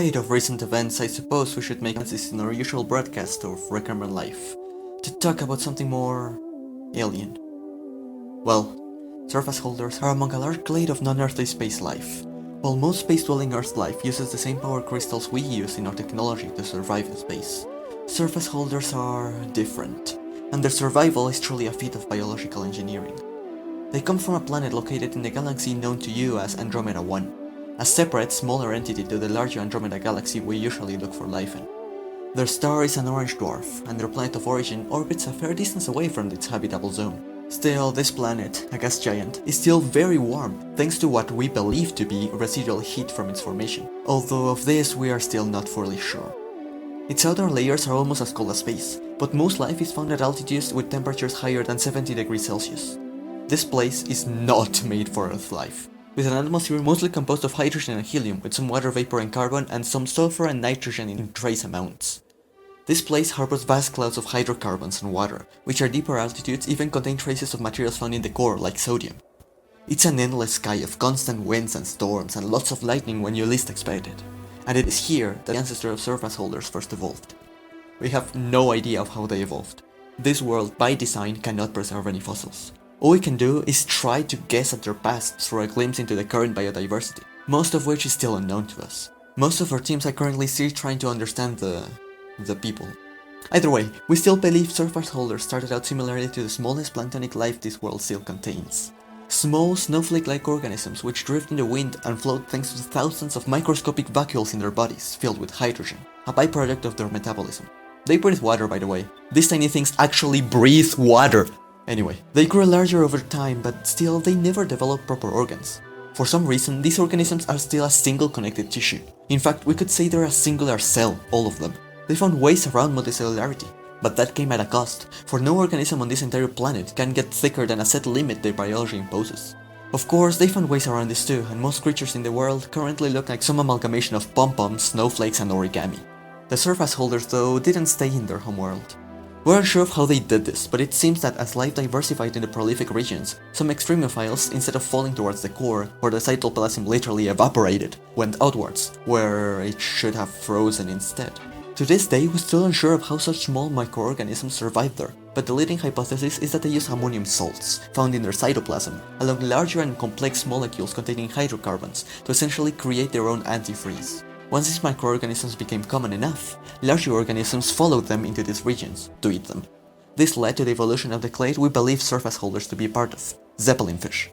light of recent events, I suppose we should make this in our usual broadcast of Reccembra Life, to talk about something more alien. Well, surface holders are among a large clade of non-earthly space life. While most space-dwelling Earth life uses the same power crystals we use in our technology to survive in space, surface holders are different, and their survival is truly a feat of biological engineering. They come from a planet located in the galaxy known to you as Andromeda 1, a separate, smaller entity to the larger Andromeda galaxy we usually look for life in. Their star is an orange dwarf, and their planet of origin orbits a fair distance away from its habitable zone. Still, this planet, a gas giant, is still very warm, thanks to what we believe to be residual heat from its formation, although of this we are still not fully sure. Its outer layers are almost as cold as space, but most life is found at altitudes with temperatures higher than 70 degrees Celsius. This place is not made for Earth life, with an atmosphere mostly composed of hydrogen and helium, with some water vapor and carbon, and some sulfur and nitrogen in trace amounts. This place harbors vast clouds of hydrocarbons and water, which at deeper altitudes even contain traces of materials found in the core, like sodium. It's an endless sky of constant winds and storms and lots of lightning when you least expect it. And it is here that the ancestor of surface holders first evolved. We have no idea of how they evolved. This world, by design, cannot preserve any fossils. All we can do is try to guess at their past through a glimpse into the current biodiversity, most of which is still unknown to us. Most of our teams are currently still trying to understand the people. Either way, we still believe surface holders started out similarly to the smallest planktonic life this world still contains. Small, snowflake-like organisms which drift in the wind and float thanks to thousands of microscopic vacuoles in their bodies filled with hydrogen, a byproduct of their metabolism. They breathe water, by the way. These tiny things actually breathe water! Anyway, they grew larger over time, but still they never developed proper organs. For some reason, these organisms are still a single connected tissue. In fact, we could say they're a singular cell, all of them. They found ways around multicellularity, but that came at a cost, for no organism on this entire planet can get thicker than a set limit their biology imposes. Of course, they found ways around this too, and most creatures in the world currently look like some amalgamation of pom-poms, snowflakes, and origami. The surface holders, though, didn't stay in their homeworld. We're unsure of how they did this, but it seems that as life diversified in the prolific regions, some extremophiles, instead of falling towards the core, where the cytoplasm literally evaporated, went outwards, where it should have frozen instead. To this day, we're still unsure of how such small microorganisms survived there, but the leading hypothesis is that they use ammonium salts, found in their cytoplasm, along larger and complex molecules containing hydrocarbons, to essentially create their own antifreeze. Once these microorganisms became common enough, larger organisms followed them into these regions, to eat them. This led to the evolution of the clade we believe surface holders to be part of, zeppelin-fish.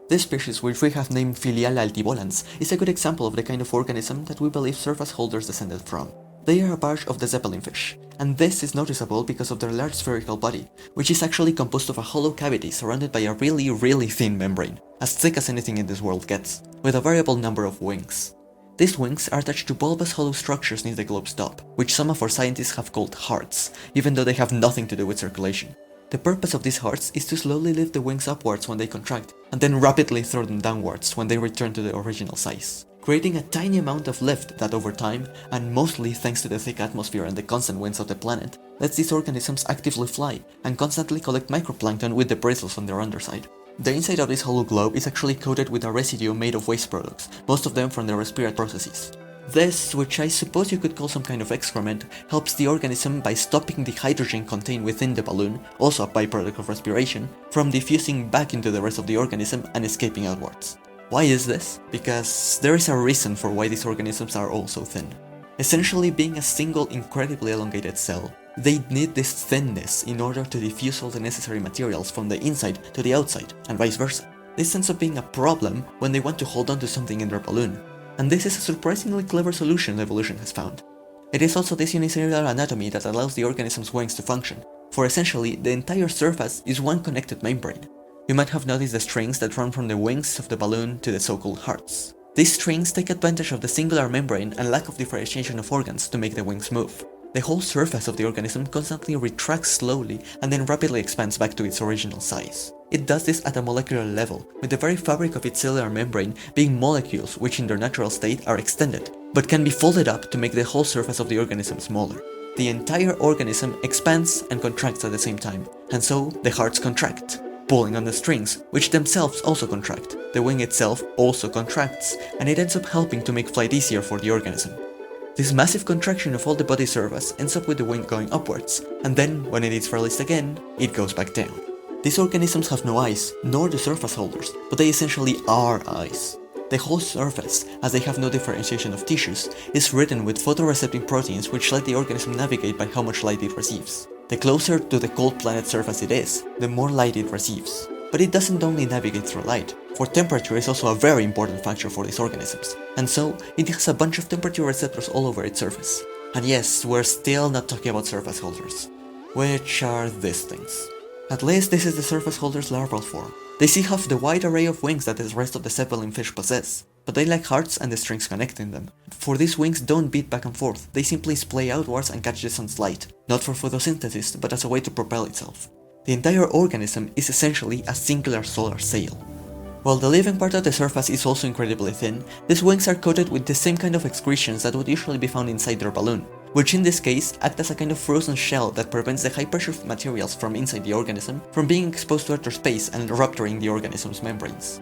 This species, which we have named Filiale altivolans, is a good example of the kind of organism that we believe surface holders descended from. They are a part of the zeppelin-fish, and this is noticeable because of their large spherical body, which is actually composed of a hollow cavity surrounded by a really thin membrane, as thick as anything in this world gets, with a variable number of wings. These wings are attached to bulbous hollow structures near the globe's top, which some of our scientists have called hearts, even though they have nothing to do with circulation. The purpose of these hearts is to slowly lift the wings upwards when they contract, and then rapidly throw them downwards when they return to the original size, creating a tiny amount of lift that over time, and mostly thanks to the thick atmosphere and the constant winds of the planet, lets these organisms actively fly and constantly collect microplankton with the bristles on their underside. The inside of this hollow globe is actually coated with a residue made of waste products, most of them from their respiratory processes. This, which I suppose you could call some kind of excrement, helps the organism by stopping the hydrogen contained within the balloon, also a byproduct of respiration, from diffusing back into the rest of the organism and escaping outwards. Why is this? Because there is a reason for why these organisms are all so thin. Essentially, being a single incredibly elongated cell, they need this thinness in order to diffuse all the necessary materials from the inside to the outside, and vice versa. This ends up being a problem when they want to hold on to something in their balloon, and this is a surprisingly clever solution evolution has found. It is also this unicellular anatomy that allows the organism's wings to function, for essentially the entire surface is one connected membrane. You might have noticed the strings that run from the wings of the balloon to the so-called hearts. These strings take advantage of the singular membrane and lack of differentiation of organs to make the wings move. The whole surface of the organism constantly retracts slowly and then rapidly expands back to its original size. It does this at a molecular level, with the very fabric of its cellular membrane being molecules which in their natural state are extended, but can be folded up to make the whole surface of the organism smaller. The entire organism expands and contracts at the same time, and so the hearts contract, pulling on the strings, which themselves also contract. The wing itself also contracts, and it ends up helping to make flight easier for the organism. This massive contraction of all the body surface ends up with the wing going upwards, and then, when it is released again, it goes back down. These organisms have no eyes, nor do surface holders, but they essentially are eyes. The whole surface, as they have no differentiation of tissues, is ridden with photoreceptive proteins which let the organism navigate by how much light it receives. The closer to the cold planet surface it is, the more light it receives. But it doesn't only navigate through light, for temperature is also a very important factor for these organisms, and so it has a bunch of temperature receptors all over its surface. And yes, we're still not talking about surface holders, which are these things. At least this is the surface holder's larval form. They still have the wide array of wings that the rest of the zeppelin fish possess, but they lack hearts and the strings connecting them. For these wings don't beat back and forth, they simply splay outwards and catch the sun's light, not for photosynthesis but as a way to propel itself. The entire organism is essentially a singular solar sail. While the living part of the surface is also incredibly thin, these wings are coated with the same kind of excretions that would usually be found inside their balloon, which in this case act as a kind of frozen shell that prevents the high pressure materials from inside the organism from being exposed to outer space and rupturing the organism's membranes.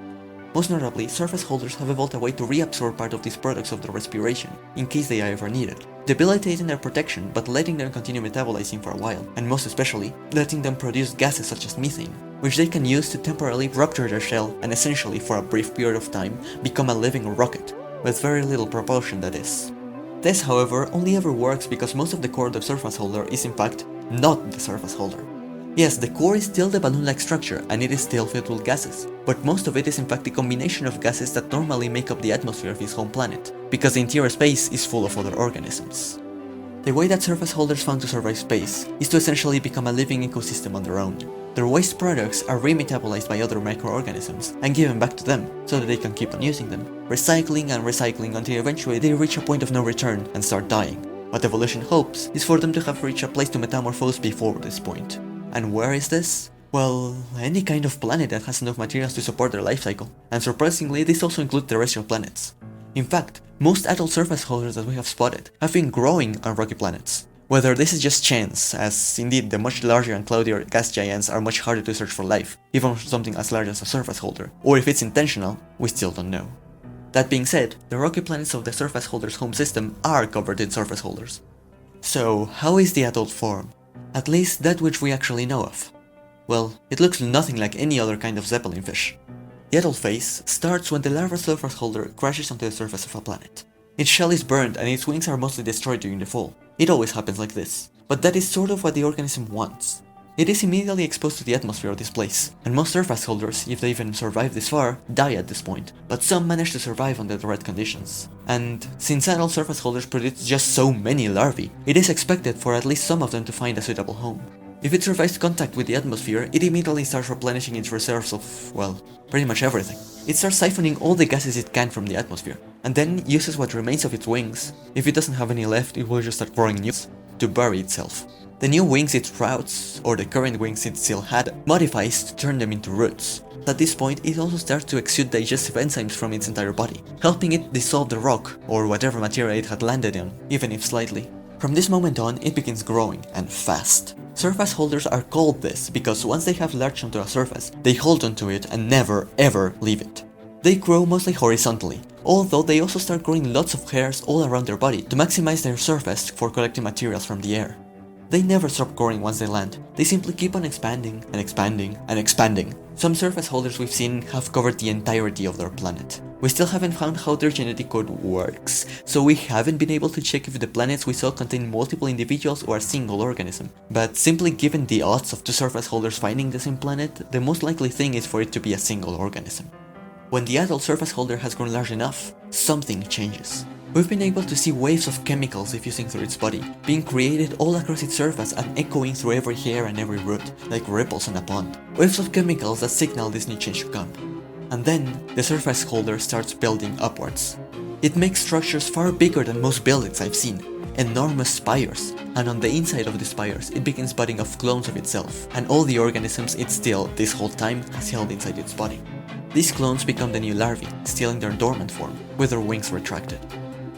Most notably, surface holders have evolved a way to reabsorb part of these products of their respiration, in case they are ever needed, debilitating their protection but letting them continue metabolizing for a while, and most especially, letting them produce gases such as methane, which they can use to temporarily rupture their shell and essentially, for a brief period of time, become a living rocket, with very little propulsion that is. This, however, only ever works because most of the core of the surface holder is in fact not the surface holder. Yes, the core is still the balloon-like structure and it is still filled with gases, but most of it is in fact the combination of gases that normally make up the atmosphere of his home planet, because the interior space is full of other organisms. The way that surface holders found to survive space is to essentially become a living ecosystem on their own. Their waste products are remetabolized by other microorganisms and given back to them so that they can keep on using them, recycling and recycling until eventually they reach a point of no return and start dying. What evolution hopes is for them to have reached a place to metamorphose before this point. And where is this? Well, any kind of planet that has enough materials to support their life cycle, and surprisingly this also includes terrestrial planets. In fact, most adult surface holders that we have spotted have been growing on rocky planets. Whether this is just chance, as indeed the much larger and cloudier gas giants are much harder to search for life, even for something as large as a surface holder, or if it's intentional, we still don't know. That being said, the rocky planets of the surface holder's home system are covered in surface holders. So, how is the adult form? At least that which we actually know of. Well, it looks nothing like any other kind of zeppelin fish. The adult phase starts when the larval surface holder crashes onto the surface of a planet. Its shell is burned and its wings are mostly destroyed during the fall. It always happens like this. But that is sort of what the organism wants. It is immediately exposed to the atmosphere of this place, and most surface holders, if they even survive this far, die at this point, but some manage to survive under the right conditions. And since adult surface holders produce just so many larvae, it is expected for at least some of them to find a suitable home. If it survives contact with the atmosphere, it immediately starts replenishing its reserves of, well, pretty much everything. It starts siphoning all the gases it can from the atmosphere, and then uses what remains of its wings. If it doesn't have any left, it will just start growing new to bury itself. The new wings it sprouts, or the current wings it still had, modifies to turn them into roots. At this point, it also starts to exude digestive enzymes from its entire body, helping it dissolve the rock, or whatever material it had landed on, even if slightly. From this moment on, it begins growing, and fast. Surface holders are called this because once they have latched onto a surface, they hold onto it and never ever leave it. They grow mostly horizontally, although they also start growing lots of hairs all around their body to maximize their surface for collecting materials from the air. They never stop growing once they land, they simply keep on expanding and expanding and expanding. Some surface holders we've seen have covered the entirety of their planet. We still haven't found how their genetic code works, so we haven't been able to check if the planets we saw contain multiple individuals or a single organism. But simply given the odds of two surface holders finding the same planet, the most likely thing is for it to be a single organism. When the adult surface holder has grown large enough, something changes. We've been able to see waves of chemicals diffusing through its body, being created all across its surface and echoing through every hair and every root, like ripples in a pond. Waves of chemicals that signal this new change to come. And then, the surface holder starts building upwards. It makes structures far bigger than most buildings I've seen, enormous spires, and on the inside of the spires it begins budding off clones of itself, and all the organisms it still, this whole time, has held inside its body. These clones become the new larvae, stealing their dormant form, with their wings retracted.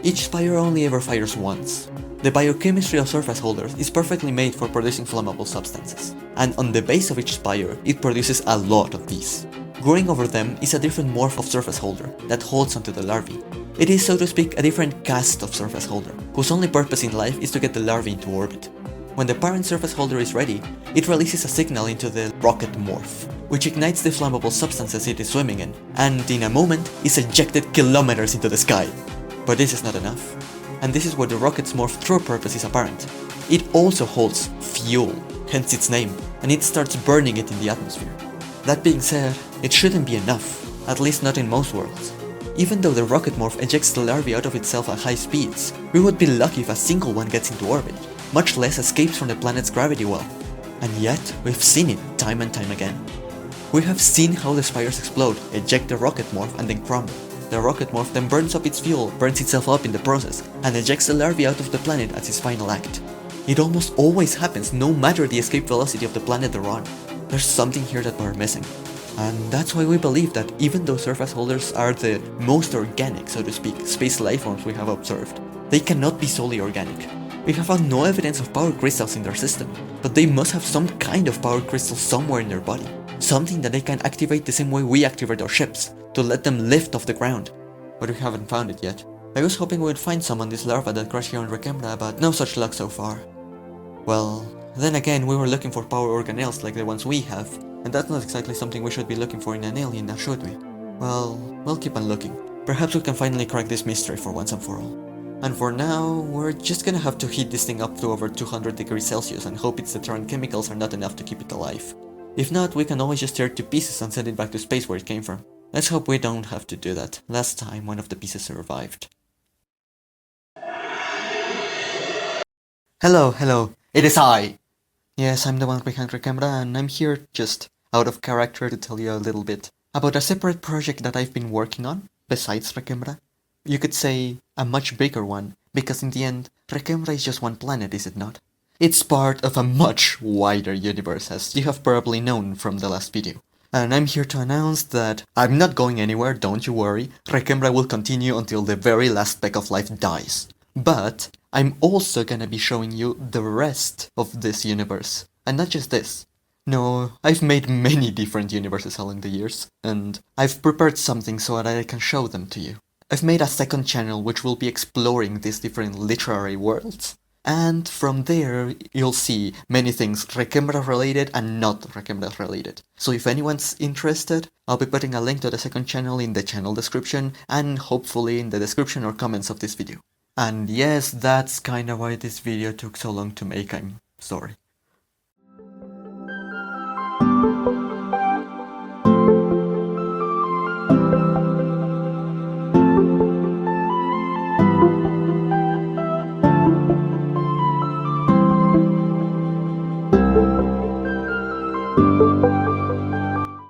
Each spire only ever fires once. The biochemistry of surface holders is perfectly made for producing flammable substances, and on the base of each spire it produces a lot of these. Growing over them is a different morph of surface holder that holds onto the larvae. It is, so to speak, a different caste of surface holder, whose only purpose in life is to get the larvae into orbit. When the parent surface holder is ready, it releases a signal into the rocket morph, which ignites the flammable substances it is swimming in, and in a moment is ejected kilometers into the sky. But this is not enough, and this is where the rocket's morph's true purpose is apparent. It also holds fuel, hence its name, and it starts burning it in the atmosphere. That being said, it shouldn't be enough, at least not in most worlds. Even though the rocket morph ejects the larvae out of itself at high speeds, we would be lucky if a single one gets into orbit, much less escapes from the planet's gravity well. And yet, we've seen it time and time again. We have seen how the spires explode, eject the rocket morph, and then crumble. The rocket morph then burns up its fuel, burns itself up in the process, and ejects the larvae out of the planet as its final act. It almost always happens no matter the escape velocity of the planet they're on. There's something here that we're missing. And that's why we believe that even though surface holders are the most organic, so to speak, space lifeforms we have observed, they cannot be solely organic. We have found no evidence of power crystals in their system, but they must have some kind of power crystal somewhere in their body. Something that they can activate the same way we activate our ships, to let them lift off the ground. But we haven't found it yet. I was hoping we would find some on this larva that crashed here on Reccembra, but no such luck so far. Well, then again, we were looking for power organelles like the ones we have, and that's not exactly something we should be looking for in an alien, now should we? Well, we'll keep on looking. Perhaps we can finally crack this mystery for once and for all. And for now, we're just gonna have to heat this thing up to over 200 degrees Celsius and hope its deterrent chemicals are not enough to keep it alive. If not, we can always just tear it to pieces and send it back to space where it came from. Let's hope we don't have to do that. Last time, one of the pieces survived. Hello, it is I! Yes, I'm the one behind Reccembra, and I'm here just out of character to tell you a little bit about a separate project that I've been working on, besides Reccembra. You could say a much bigger one, because in the end, Reccembra is just one planet, is it not? It's part of a much wider universe, as you have probably known from the last video. And I'm here to announce that I'm not going anywhere, don't you worry. Reccembra will continue until the very last speck of life dies. But I'm also gonna be showing you the rest of this universe. And not just this. No, I've made many different universes along the years, and I've prepared something so that I can show them to you. I've made a second channel which will be exploring these different literary worlds. And from there, you'll see many things Reccembra related and not Reccembra related. So if anyone's interested, I'll be putting a link to the second channel in the channel description, and hopefully in the description or comments of this video. And yes, that's kinda why this video took so long to make, I'm sorry.